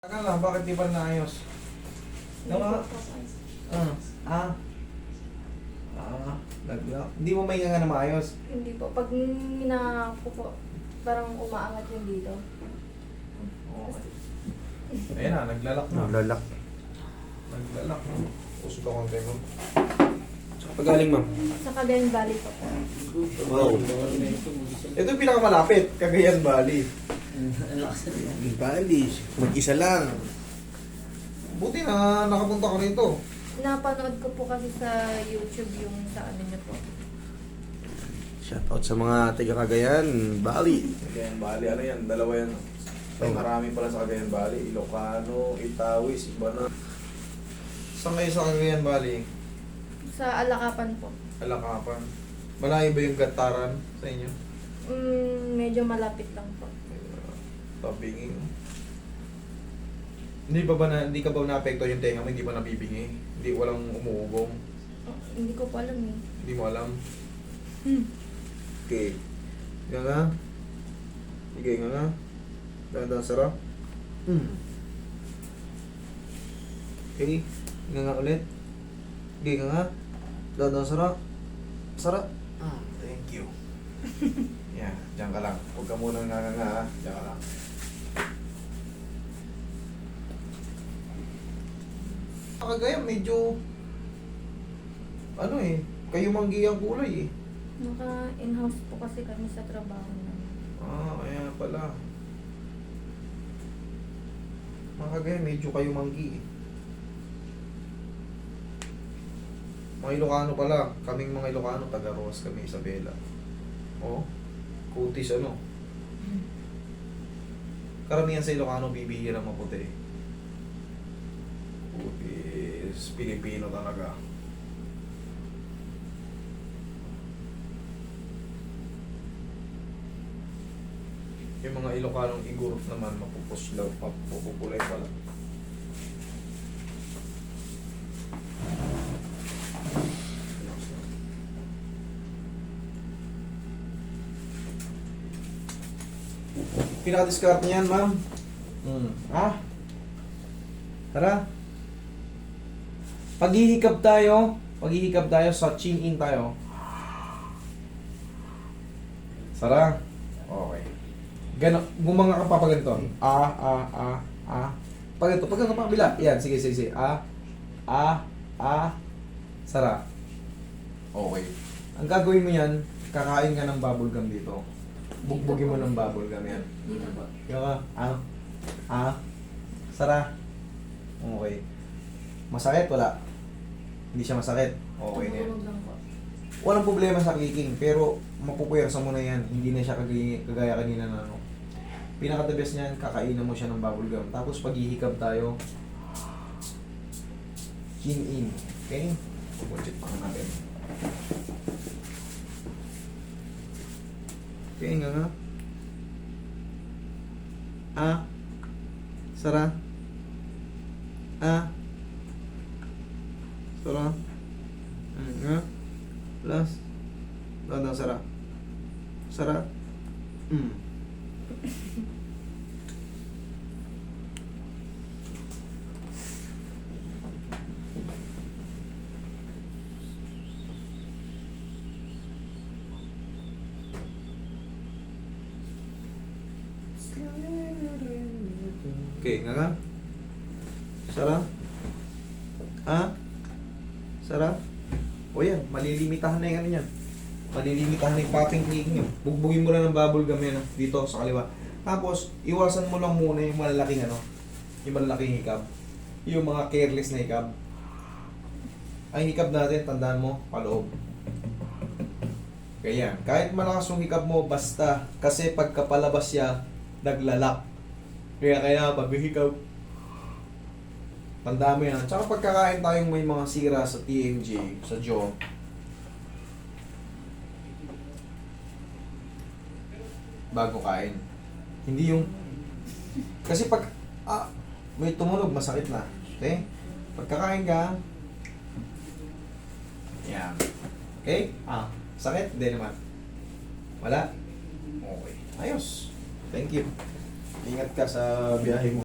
Tagal lang, bakit di pa naayos? Diba? Nagla. Hindi mo may nga na maayos. Hindi po. Pag minahak ko po, parang umaangat yung dito. Okay. Ayan na, naglalak na. Naglalak. Naglalak. Usog ako konti mo. Saan pa galing, ma'am? Sa Cagayan Valley po po. Wow. Ito yung pinakamalapit, Cagayan Valley. Bali. Mag-isa lang. Buti na nakapunta ka rito. Napanood ko po kasi sa YouTube yung sa ano niyo po. Shoutout sa mga taga Cagayan, Bali. Cagayan Valley, ano yan? Dalawa yan. Ay, marami pala sa Cagayan Valley. Ilocano, Itawis, iba na. Saan kayo sa Cagayan Valley? Sa Alakapan po. Alakapan. Malayo ba yung Gataran sa inyo? Medyo malapit lang po. Tabinging. Hindi ka ba naapekto yung tenga mo, hindi ba nabibingi? Hindi, walang umuugong. Oh, hindi ko po alam eh. Hindi mo alam. Hmm. Okay. Nga nga. Sige nga nga. Dahan-dahan sarap. Okay. Nga nga ulit. Sige nga nga. Dahan-dahan sarap. Sarap. Thank you. Yeah, diyan ka lang. Huwag ka muna nga nga nga. Diyan ka lang. Kagaya medyo ano eh, kayo manggi ang kulay eh. Naka-in-house po kasi kami sa trabaho namin. Kaya pala. Mga kagaya, medyo kayo manggi eh. Mga Ilocano pala, kaming mga Ilocano, taga-Roas kami, Isabela. Oh, kutis ano. Karamihan sa Ilocano, bibihira maputi. Kutis, Pilipino talaga. Yung mga Ilocanong igurot naman, mapupuslaw, mapupulay pala. Pinaka-discard niyan, ma'am. Tara. Paghihikab tayo sa chin-in tayo. Sara. Okay. Gano, gumanga ka pa pag ganito. Pag ganito, pag ganito pa kabila. Yan, sige. Sara. Okay. Ang gagawin mo yan, kakain ka ng bubble gum dito. Bugbugin mo ng bubble gum yan. Dito po. Yung ka, Sara. Okay. Masakit? Wala. Hindi siya masakit. Okay na yan. Tumunog lang po. Walang problema sa kicking, pero mapupuyarsa mo na yan. Hindi na siya kagaya kanina na ano. Pinaka-the best niyan, kakainan mo siya ng bubble gum. Tapos paghihikab tayo, chin in. Okay? Pupulchit pa natin. Okay, nga. Sara. Sara. Nga. Plus. Dahan-dahan, Sara. Sara. Okay, nga. Sara. Sara. O yan, malilimitahan na yung ano yan. Malilimitahan na yung popping clicking nyo. Bugbugin mo lang ng bubble gum yan dito sa kaliwa. Tapos, iwasan mo lang muna yung malalaking ano, yung malalaking hikab. Yung mga careless na hikab. Ang hikab natin, tandaan mo, paloob. Kaya, kahit malakas yung hikab mo, basta, kasi pagkapalabas siya, naglalak. Kaya, pag-hikab, tandaan mo yan. Tsaka pagkakain tayong may mga sira sa TMJ, sa jaw, bago kain. Hindi yung... Kasi pag may tumunog, masakit na. Okay? Pagkakain ka, yan. Okay? Sakit? Hindi naman. Wala? Okay. Ayos. Thank you. Ingat ka sa biyahe mo.